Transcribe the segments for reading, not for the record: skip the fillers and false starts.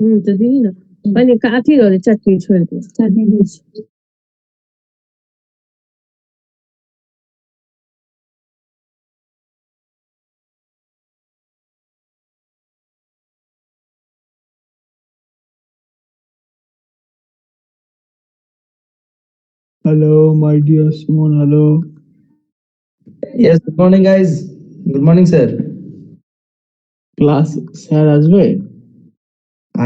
तो दी ना pani काफी और चटनी छोड़ दो चटनी दीजिए। Hello, my dear Simon. Hello. Yes, good morning, guys. Good morning, sir. Class, sir, as well.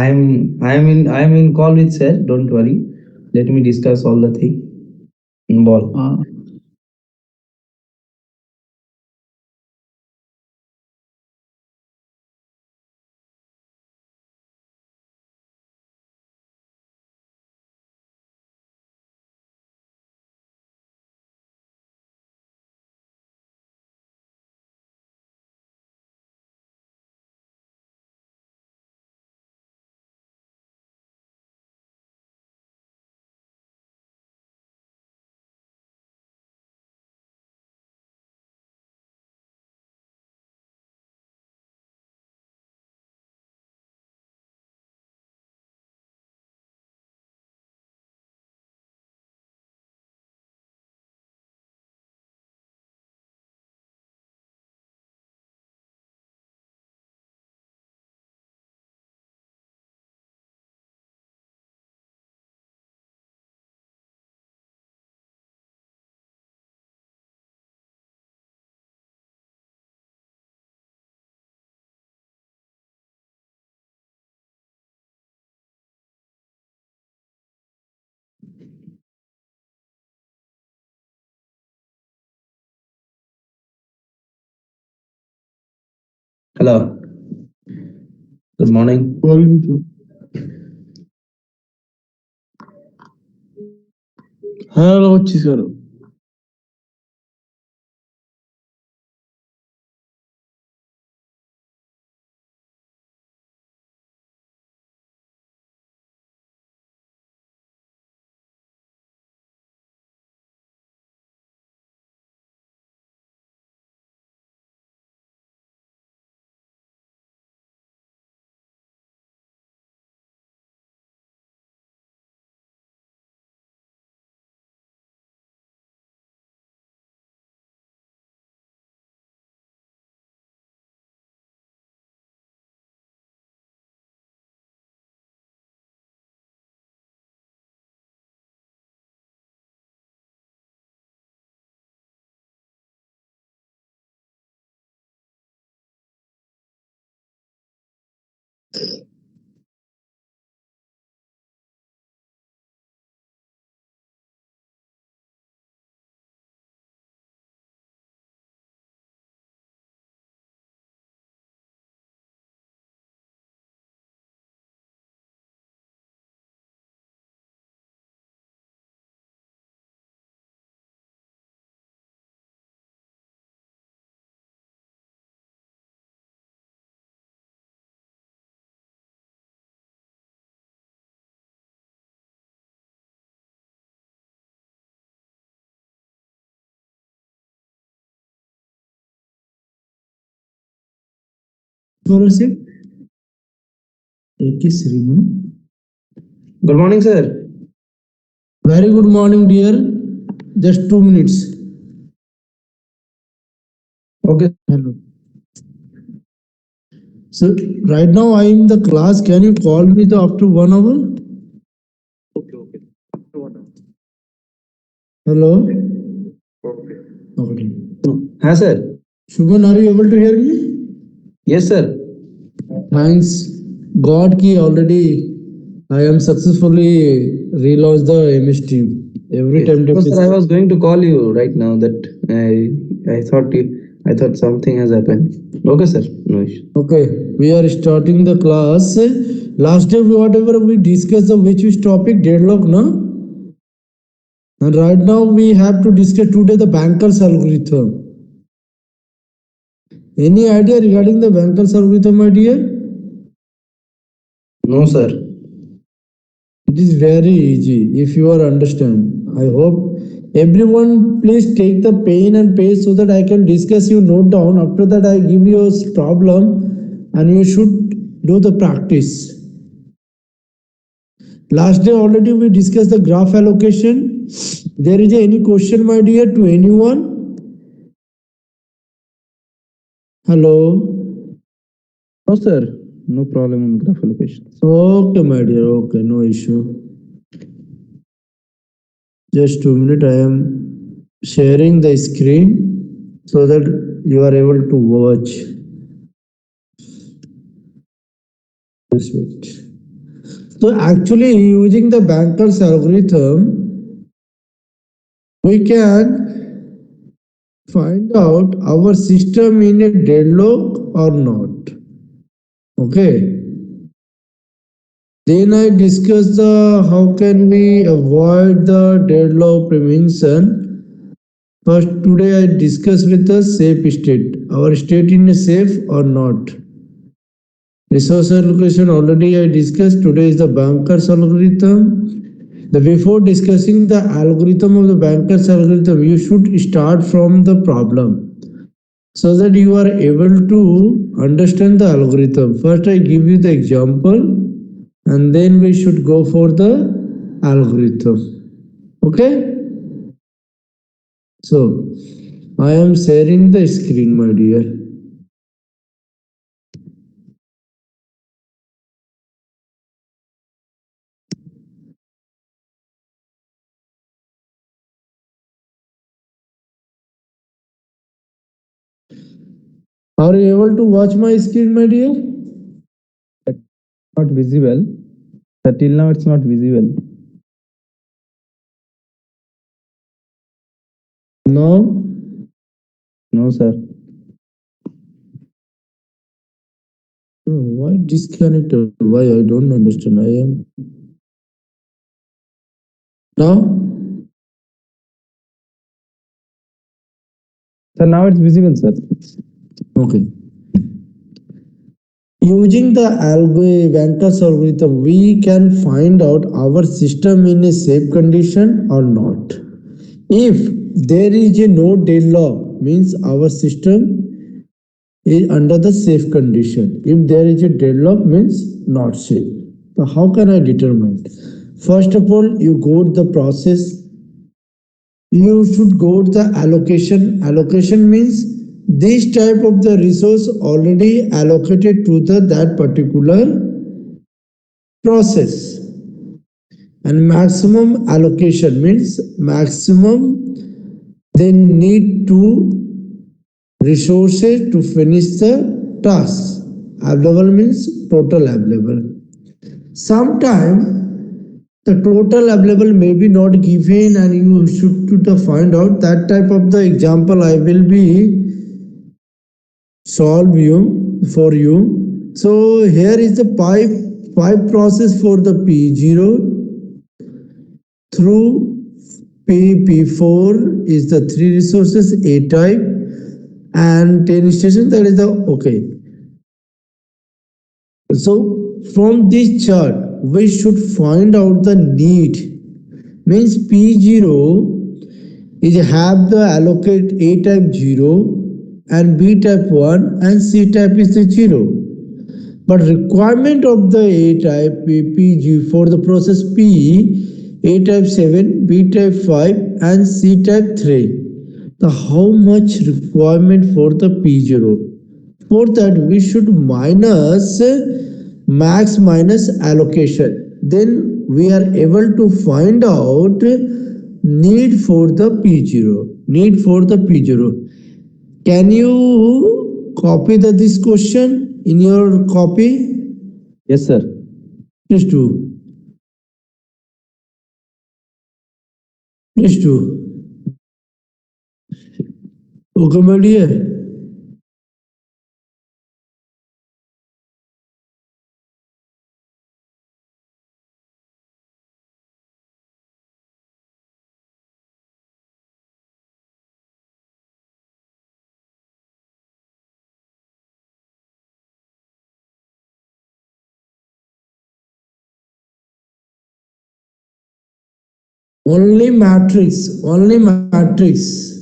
I'm in call with sir. Don't worry. Let me discuss all the thing. Ball. Hello. Good morning. Morning to. Hello, Chisaro. For a sec. Take it, Sriman. Good morning, sir. Very good morning, dear. Just 2 minutes. Okay. Hello. So right now I am in the class. Can you call me after 1 hour? Okay. After 1 hour. Hello. Okay. Okay. Huh, sir. Shubhan, are you able to hear me? Yes, sir. Thanks God ki already I am successfully relaunched the MS Team. Every Yes. time No, sir, I was going to call you right now that I thought something has happened. Okay, sir. No issue. Okay, we are starting the class. Last day, whatever we discussed the which topic deadlock, no? And right now we have to discuss today the Banker's algorithm. Any idea regarding the Banker's algorithm, my dear? No, sir. It is very easy if you are understand. I hope everyone please take the pen and page so that I can discuss you note down. After that I give you a problem and you should do the practice. Last day already we discussed the graph allocation. There is any question, my dear, to anyone? Hello. No, sir. No problem on graph allocations. Okay, my dear. Okay, no issue. Just 2 minutes. I am sharing the screen so that you are able to watch. Just wait. So actually, using the Banker's algorithm, we can find out our system in a deadlock or not. Okay. Then I discuss the how can we avoid the deadlock prevention. First, today I discuss with the safe state. Our state in a safe or not. Resource allocation already I discussed. Today is the Banker's algorithm. Before discussing the algorithm of the Banker's algorithm, you should start from the problem so that you are able to understand the algorithm. First, I give you the example and then we should go for the algorithm. Okay? So, I am sharing the screen, my dear. Are you able to watch my screen, my dear? Not visible. Sir, till now it's not visible. No? No, sir. Why disconnected? Why I don't understand. I am now. Sir, now it's visible, sir. Okay. Using the Banker's algorithm, we can find out our system in a safe condition or not. If there is a no deadlock, means our system is under the safe condition. If there is a deadlock, means not safe. So how can I determine? First of all, you go to the process. You should go to the allocation. Allocation means this type of the resource already allocated to the that particular process. And maximum allocation means maximum they need to resources to finish the task. Available means total available. Sometimes the total available may be not given and you should to find out that type of the example I will be solve you for you. So here is the pipe process for the P0 through P4 is the 3 resources A type and 10 station, that is the okay. So from this chart we should find out the need, means P0 is have the allocate A type 0 and B type 1 and C type is the 0. But requirement of the A type PG for the process P, A type 7, B type 5 and C type 3. The how much requirement for the P0? For that we should minus max minus allocation. Then we are able to find out need for the P0. Need for the P0. Can you copy this question in your copy? Yes, sir. Please do. Please do. Okay, my dear. Only matrix. Only matrix.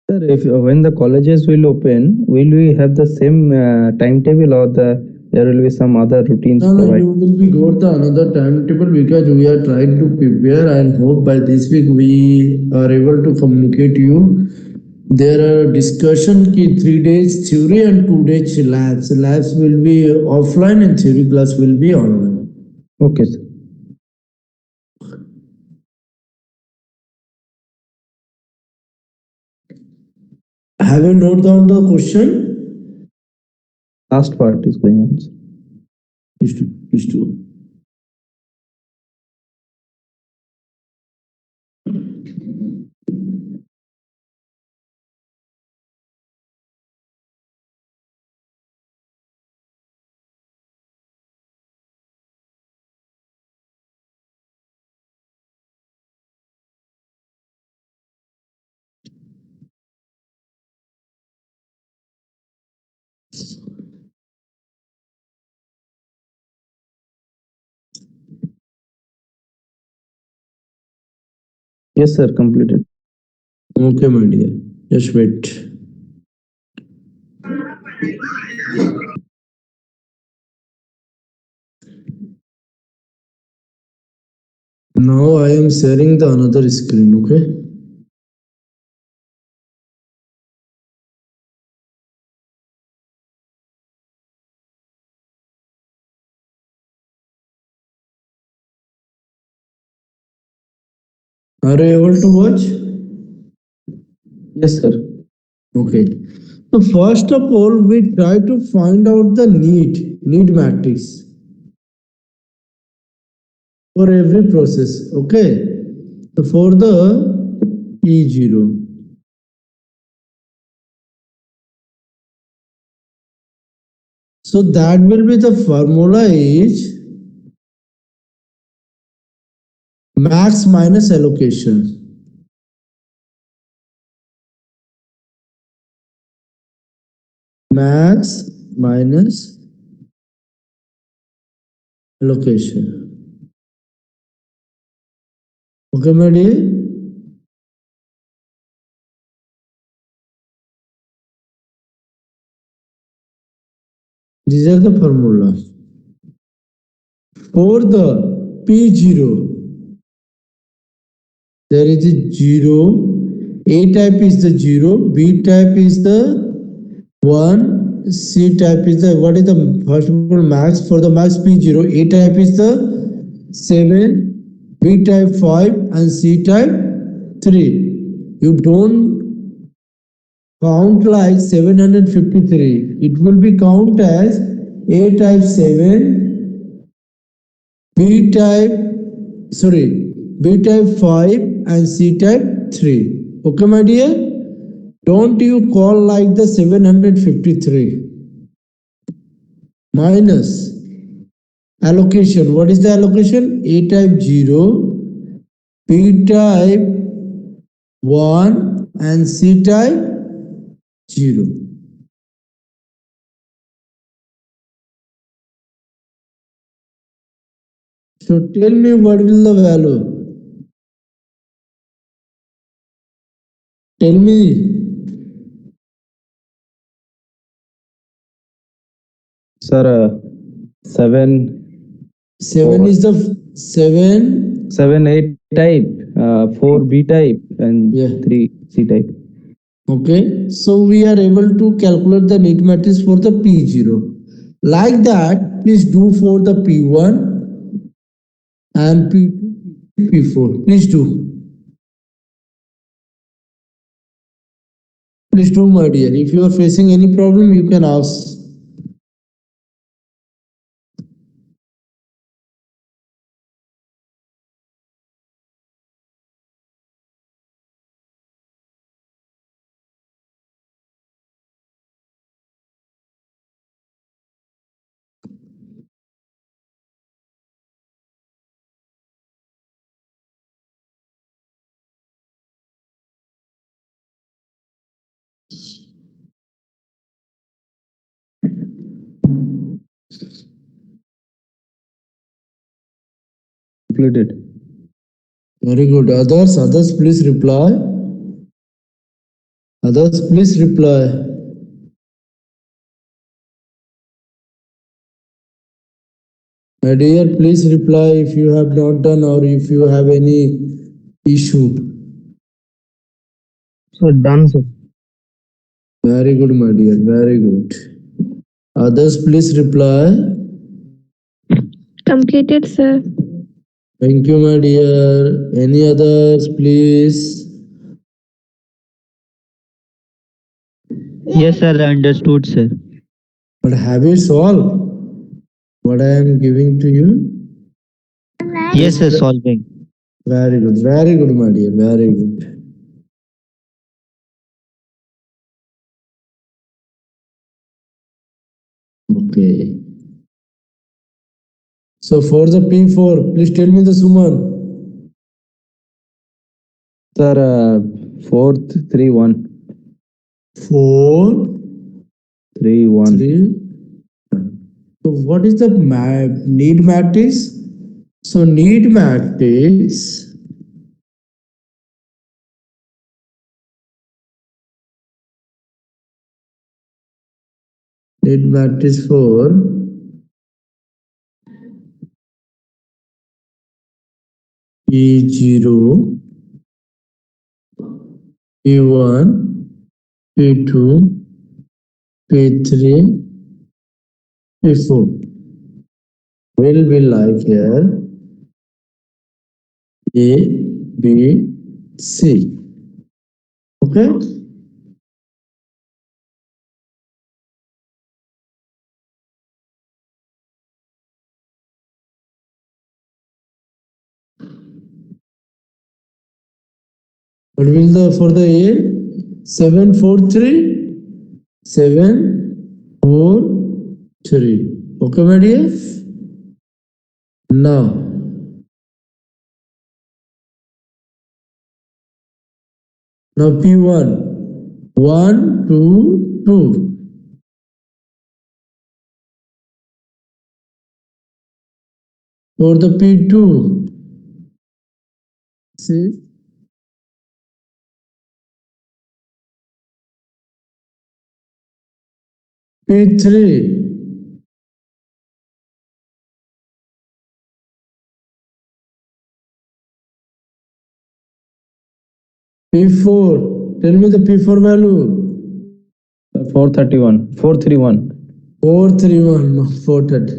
Sir, if when the colleges will open, will we have the same timetable or there will be some other routines No, provided? you will be got the another timetable because we are trying to prepare and hope by this week we are able to communicate you. There are discussion ki 3 days theory and 2 days labs. Labs will be offline and theory class will be online. Okay, sir. Have you note down the question? Last part is going on, sir. Please do. Yes, sir, completed. Okay, my dear. Just wait. Now I am sharing the another screen, okay? Are you able to watch? Yes, sir. Okay. So first of all, we try to find out the need matrix for every process. Okay. So for the P0. So that will be the formula is max minus allocation. Max minus allocation. Okay, my dear? These are the formula. For the P0, there is a 0. A type is the 0, B type is the 1, C type is the, what is the first of all max? For the max P0, A type is the 7, B type 5 and C type 3. You don't count like 753. It will be count as A type 7, B type, B type 5 and C type 3. Okay, my dear? Don't you call like the 753 minus allocation. What is the allocation? A type 0, B type 1 and C type 0. So tell me what will the value? Tell me. Sir, 7, 7 is the 7. 7 A type, 4 B type, and Yeah. 3 C type. Okay, so we are able to calculate the need matrix for the P0. Like that, please do for the P1 and P2, P4. Please do. Please do, my dear. If you are facing any problem, you can ask. completed. Very good. Others, please reply. Others, please reply. My dear, please reply if you have not done or if you have any issue. So done, sir. Very good, my dear. Very good. Others, please reply. Completed, sir. Thank you, my dear. Any others, please? Yes, sir, understood, sir. But have you solved what I am giving to you? Yes, sir, solving. Very good, my dear. Very good. Okay. So for the P4, please tell me the Suman. Sir, 4th 3 1 4, 3 1. 3. So what is the need matrix? So need matrix for P0, P1, P2, P3, P4 will be like here A, B, C. Okay? What will the for the A? 7, 4, 3? 7, 4, 3. Okay, my dear? Now, P1, 1, 2, 2. For the P2, see? P3, P4, tell me the P4 value. 431 431. 431, no, 430.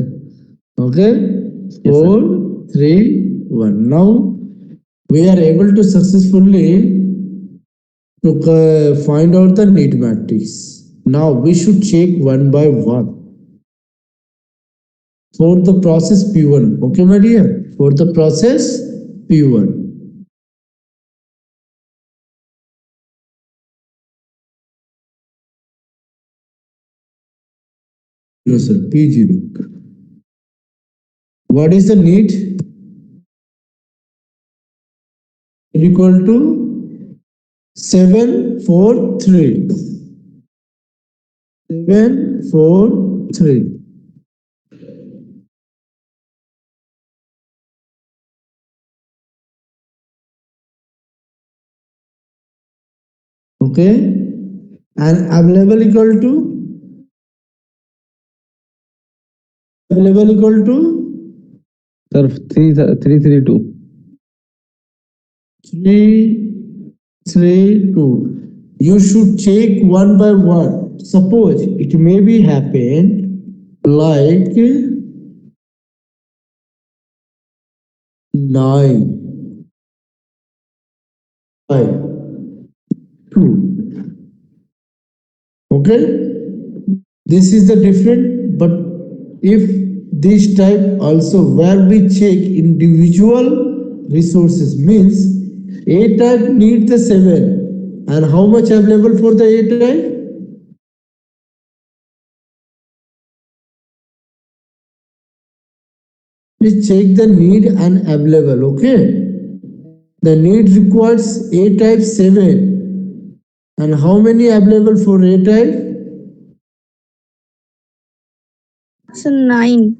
Okay? Yes, sir. 4, 3, 1. Now we are able to successfully find out the need matrix. Now we should check one by one. For the process P1. Okay, my dear? For the process P1. No, sir, P0. What is the need? Equal to 7, 4, 3. 7, 4, 3. Okay? And available equal to? Available equal to? Sir, 332. 3, 3, 2. You should check one by one. Suppose it may be happen like 9, 5, 2. Okay? This is the different, but if this type also where we check individual resources means A type need the 7 and how much available for the A type? Please check the need and available, okay? The need requires A type 7 and how many available for A type? So 9.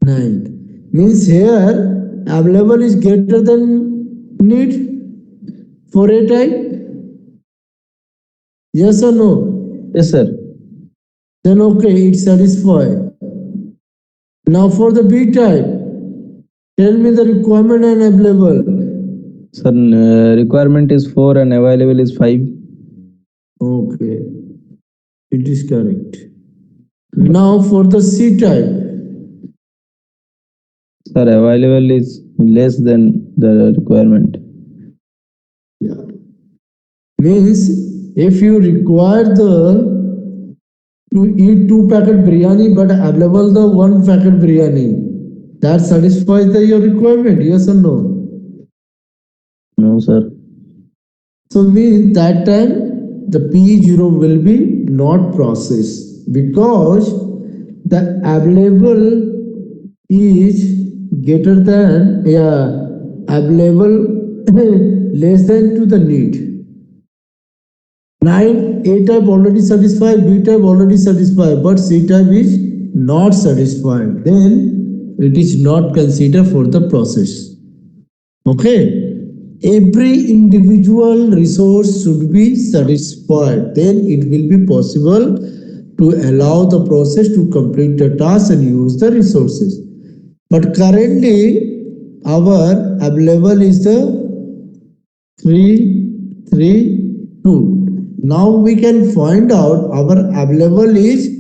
9. Means here available is greater than need for A type? Yes or no? Yes, sir. Then okay, it satisfied. Now for the B type, tell me the requirement and available. Sir, requirement is 4 and available is 5. Okay, it is correct. Now for the C type, Sir, available is less than the requirement. means if you require to eat 2 packet biryani but available the 1 packet biryani, that satisfies your requirement, yes or no? No, sir. So means that time the P0 will be not processed because the available is greater than available less than to the need. 9 A type already satisfied, B type already satisfied, but C type is not satisfied. Then it is not considered for the process. Okay. Every individual resource should be satisfied. Then it will be possible to allow the process to complete the task and use the resources. But currently our available is the 3, 3, 2. Now we can find out our available is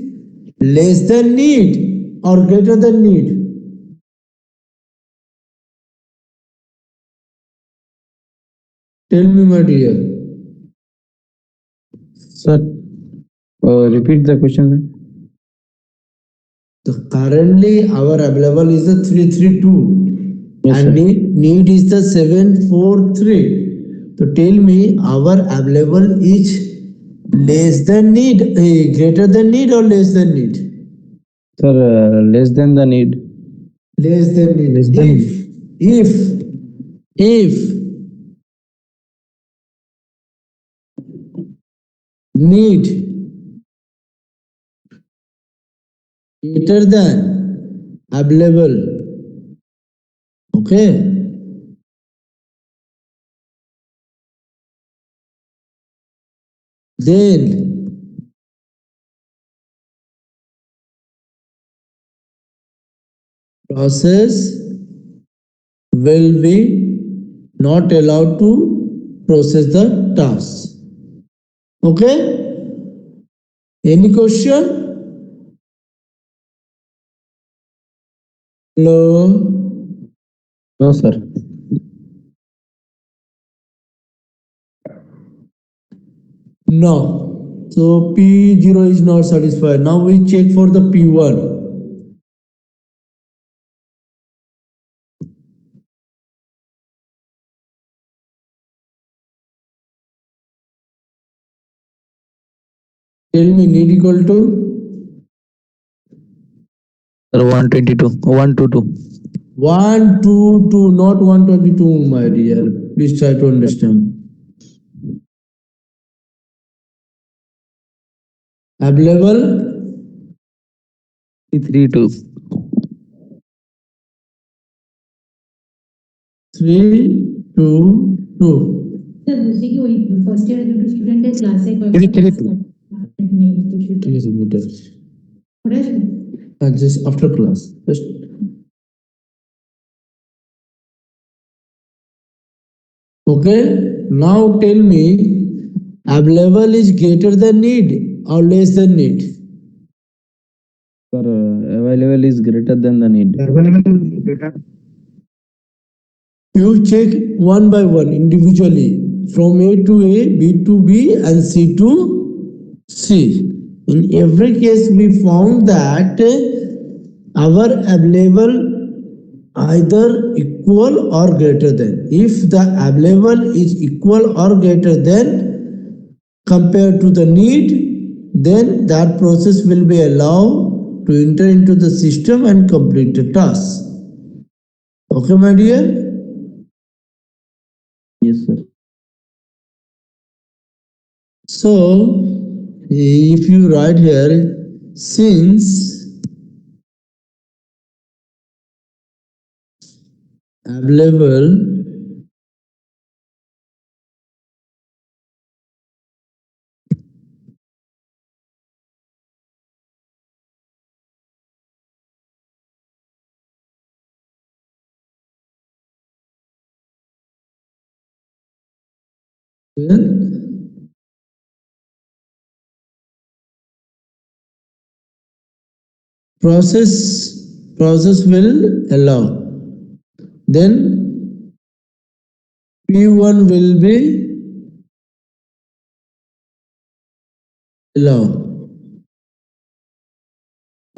less than need or greater than need. Tell me, my dear. Sir, repeat the question. So currently our available is the 332 Yes, and sir. need is the 743. So tell me our available is less than need, greater than need or less than need? Sir, less than the need. Less than need. Less than If need greater than available, okay, then process will be not allowed to process the task. Okay? Any question? Hello? No, sir. No. So P0 is not satisfied. Now we check for the P1. Tell me need equal to Sir, 122. 122. 122, not 122, my dear. Please try to understand. Available 332. 3, 2, 2. Sir दूसरी की वही first year जो student है class है Three, three, two. Please meet us. थोड़ा Just after class. Just okay. Now tell me, available is greater than need or less than need? Sir, available is greater than the need. You check one by one individually from A to A, B to B, and C to C. In every case, we found that our available either equal or greater than. If the available is equal or greater than compared to the need, then that process will be allowed to enter into the system and complete the task. Okay, my dear? Yes, sir. So, if you write here, since available process will allow, then P1 will be allow.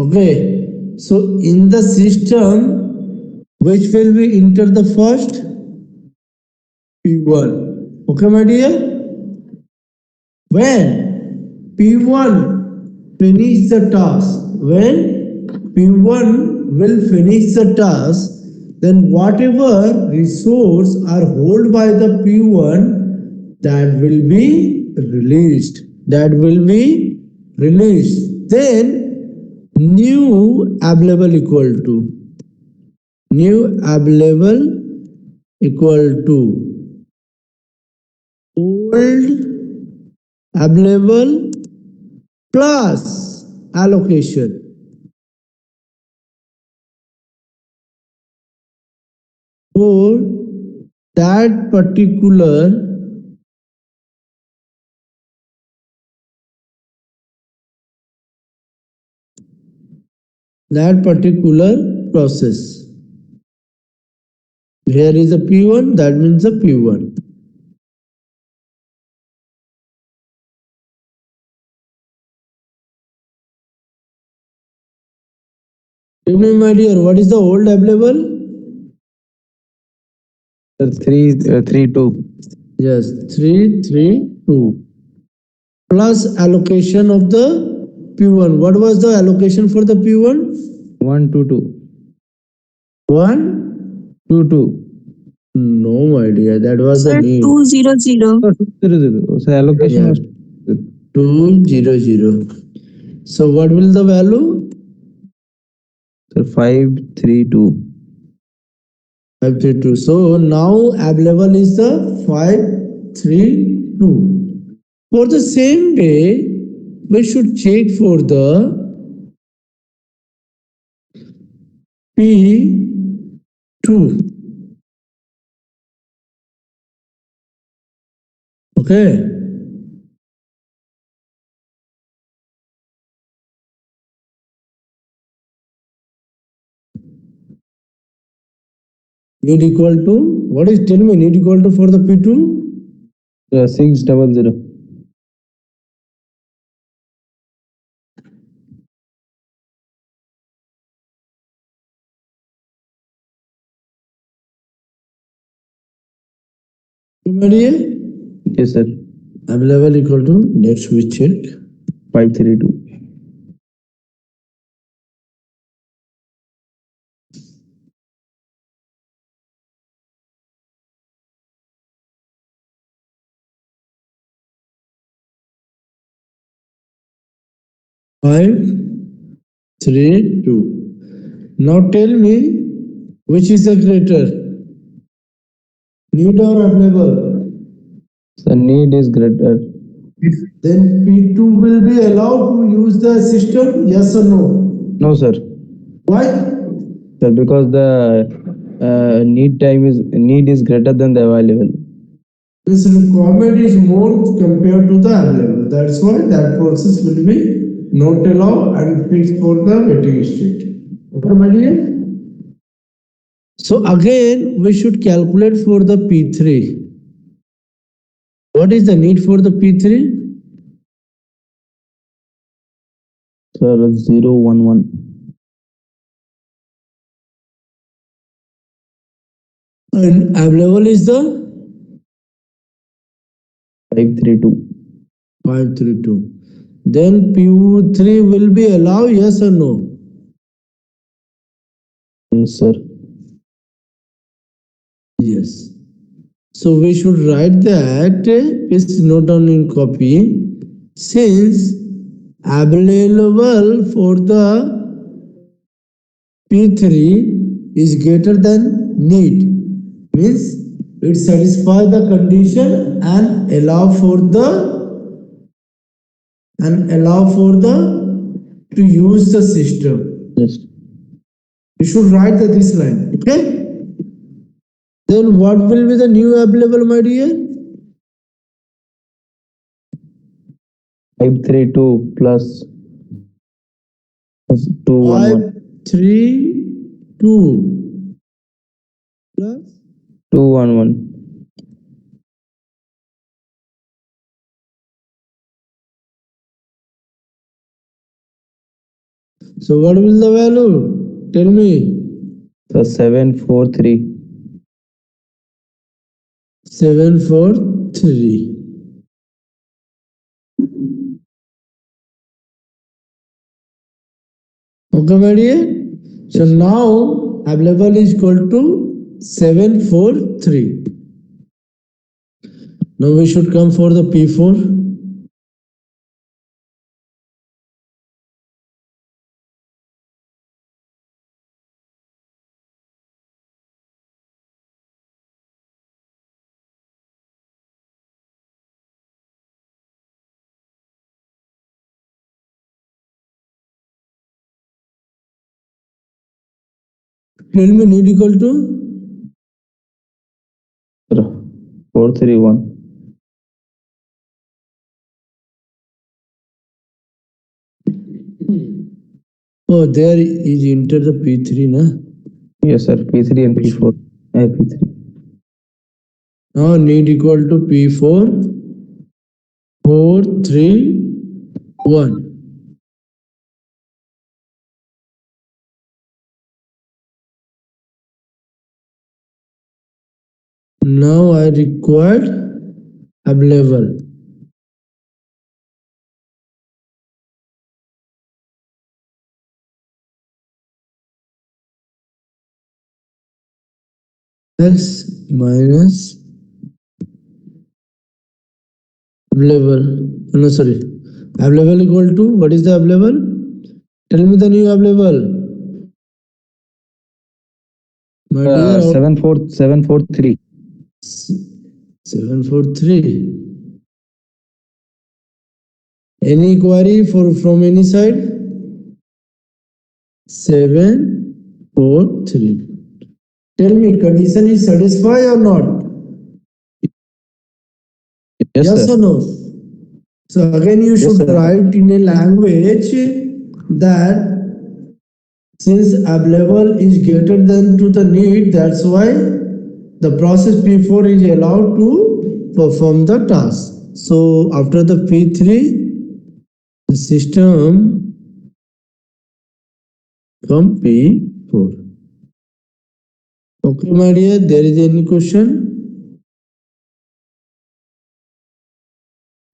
Okay, so in the system which will be enter the first P1. Okay, my dear, when P1 finish the task, when P1 will finish the task, then whatever resource are held by the P1, that will be released. That will be released. Then new available equal to old available plus allocation. For that particular process. Here is a P1, that means a P1. Tell me, my dear, what is the old available? Sir, 3 2. Yes, 3 3 2 plus allocation of the P1. What was the allocation for the P1? 1 2 2. 1 2 2. No, my dear, that was the need. 200. 0 0. So allocation Yeah. was 200. So what will the value? sir 5 3 2. 532. So now available is the 532. For the same way, we should check for the P2. Okay. Need equal to, what is, tell me, need equal to for the P2? 600. Everybody, Yes, sir. available equal to, next we check. 532. Five, 3, 2. Now tell me which is the greater, need or available? The need is greater. Then P2 will be allowed to use the system, yes or no? No, sir. Why? Sir, because the need is greater than the available. This requirement is more compared to the available. That's why that process will be not allowed and fixed for the waiting state. Okay, my dear? So again, we should calculate for the P3. What is the need for the P3? Sir, 0 1 1. And available is the 532. 532. Then P3 will be allowed, yes or no? Yes, sir. Yes. So we should write that, please note down in copy, since available for the P3 is greater than need means it satisfy the condition and allow for the to use the system. Yes. You should write this line. Okay. Then what will be the new available, my dear? 532 plus 211. 532 plus 211. So what will the value? Tell me. So 743. 743. Okay, my dear. So now available is equal to 743. Now we should come for the P4. Tell me need equal to 431. oh there is enter the P3 na. Yes, sir. P3 and P4. P3. Now need equal to P4 4 3 1. Now I required available. X minus available. No, sorry. Available equal to what is the available? Tell me the new available. My dear, 743. 743. Any query from any side? 743. Tell me, condition is satisfied or not? Yes, Yes sir. or no? So again, you should sir. write in a language that since available is greater than to the need, that's why the process P4 is allowed to perform the task. So after the P3, the system from P4. Okay, my dear, there is any question?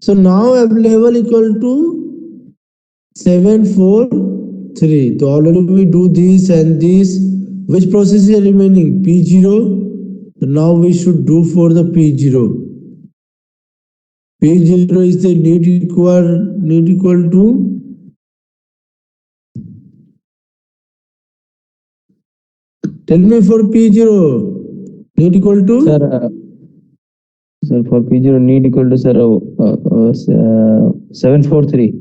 So now available equal to 743. So already we do this and this. Which process is remaining? P0. So now we should do for the P0. P0 is the need equal to tell me for P0 need equal to Sir, for P0 need equal to, sir, 743.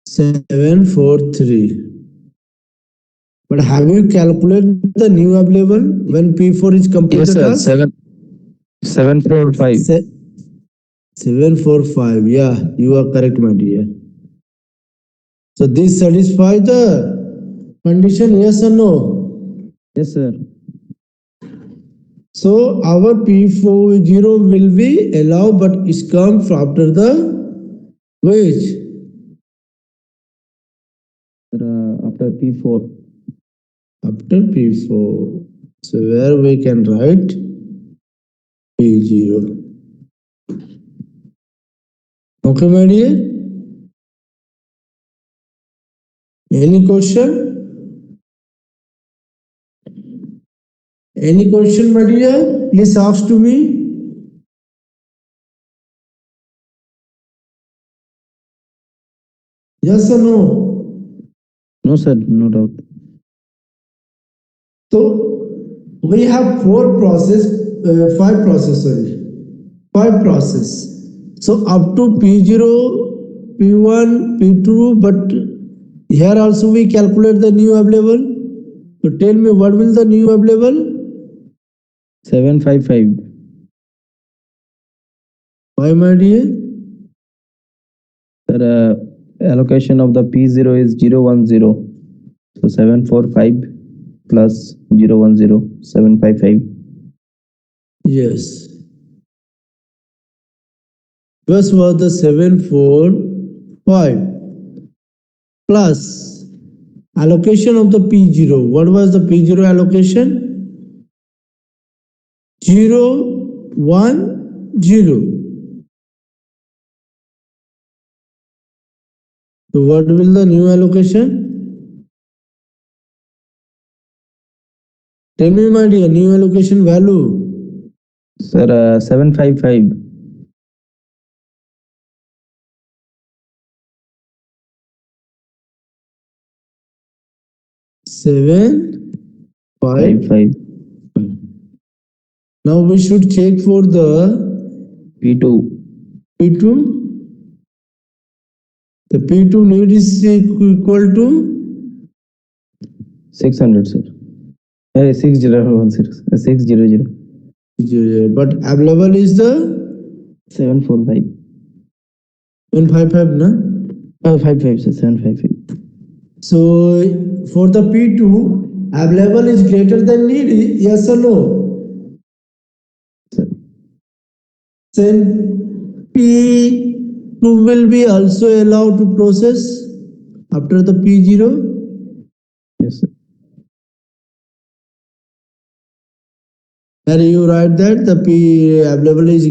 743. But have you calculated the new available when P4 is completed? Yes, sir. 745. 745. Yeah, you are correct, my dear. So this satisfies the condition, yes or no? Yes, sir. So our P40 will be allowed, but it comes after the which? After P4. After P4. So where we can write P0. Okay, my dear. Any question? Any question, my dear? Please ask to me. Yes or no? No, sir, no doubt. So we have five process. So up to P0, P1, P2, but here also we calculate the new available. So tell me what will the new available? 755. Why, my dear? Sir, allocation of the P0 is 010. So 745 plus 010, 755. Yes. First was the 745 plus allocation of the P0. What was the P0 allocation? 010. So what will the new allocation? Tell me, my dear, new allocation value. Sir, 755. 755. Now we should check for the P2. P2. The P2 need is equal to 600, sir. 6010. 600. but available is the 745. 755, na? 55, sir. 755. So for the P2, available is greater than need, yes or no? Sir. Then P2 will be also allowed to process after the P0. Yes, sir. And you write that the P available is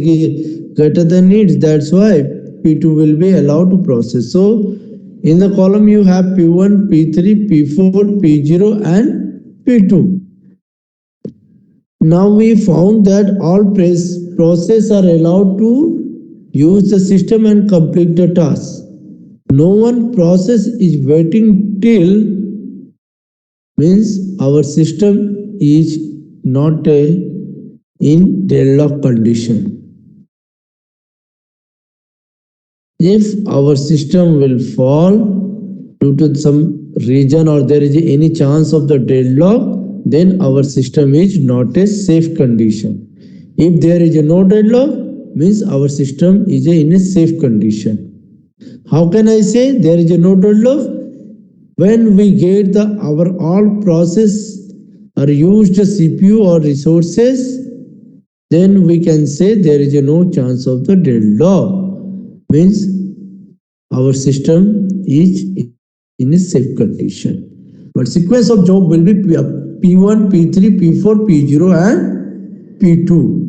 greater than needs. That's why P2 will be allowed to process. So in the column you have P1, P3, P4, P0 and P2. Now we found that all process are allowed to use the system and complete the task. No one process is waiting till, means our system is not in deadlock condition. If our system will fall due to some reason or there is any chance of the deadlock, then our system is not a safe condition. If there is no deadlock, means our system is in a safe condition. How can I say there is no deadlock? When we get our all process or used CPU or resources, then we can say there is no chance of the deadlock. Means our system is in a safe condition. But sequence of job will be P1, P3, P4, P0 and P2.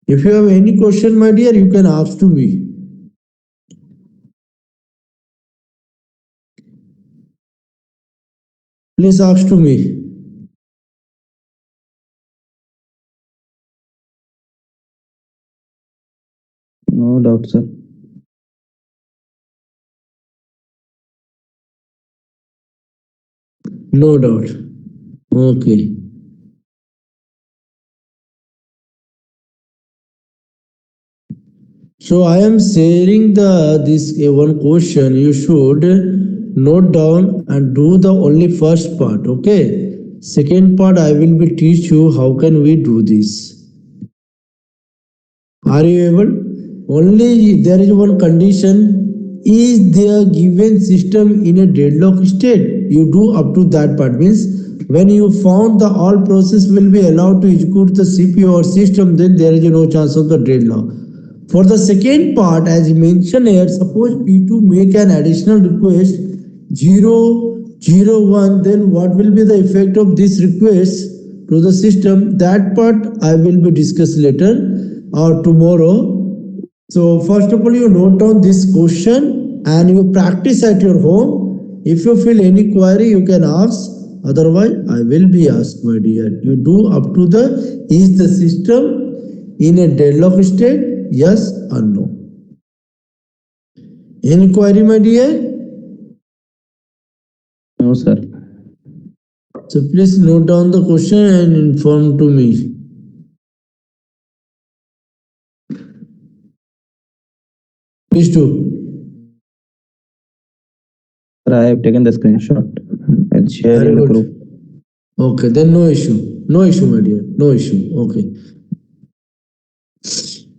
If you have any question, my dear, you can ask to me. Please ask to me. No doubt, sir. No doubt. Okay. So I am sharing this one question. You should note down and do the only first part. Okay. Second part I will be teach you how can we do this. Are you able? Only there is one condition. Is the given system in a deadlock state? You do up to that part. Means when you found the all process will be allowed to execute the CPU or system, then there is no chance of the deadlock. For the second part, as mentioned here, suppose P2 make an additional request 001, then what will be the effect of this request to the system? That part I will be discussed later or tomorrow. So first of all, you note down this question and you practice at your home. If you feel any query, you can ask. Otherwise, I will be asked, my dear. You do up to the, is the system in a deadlock state? Yes or no? Any query, my dear? No, sir. So please note down the question and inform to me. Please do. Sir, I have taken the screenshot. I'll share Very in the good. group. Okay, then no issue. No issue, my dear. No issue. Okay.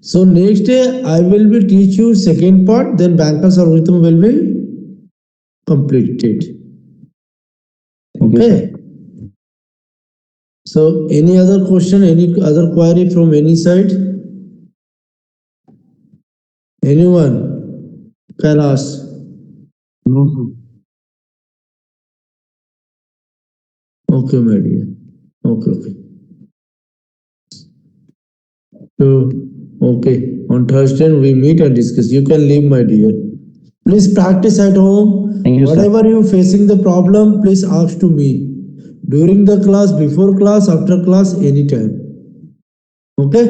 So next day I will be teach you second part, then Banker's algorithm will be completed. Thank you, Okay. So any other question, any other query from any side? Anyone? Kailash. No. Okay, my dear. Okay. So, okay. On Thursday we meet and discuss. You can leave, my dear. Please practice at home. Thank you, sir. Whatever you facing the problem, please ask to me. During the class, before class, after class, anytime. Okay?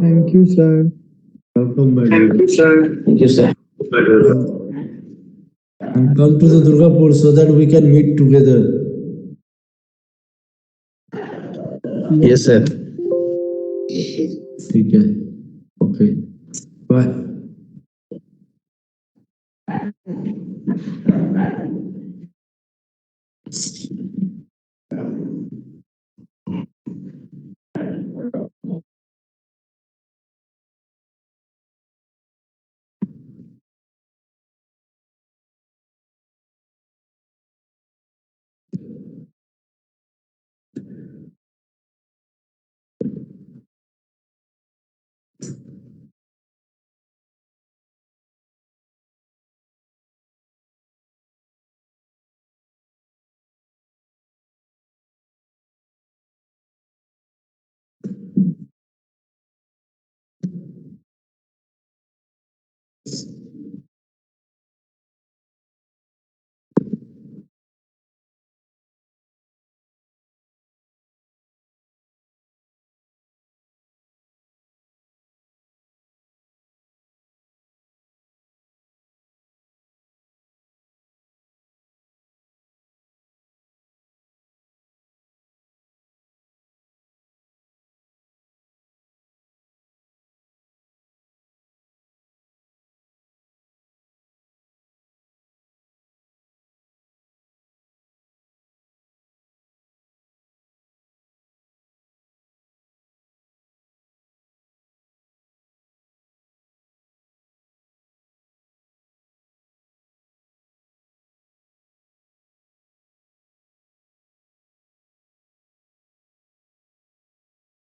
Thank you, sir. Welcome, my dear. Thank you, sir. And come to the Durgapur so that we can meet together. Yes, sir. ठीक है. Okay. Bye.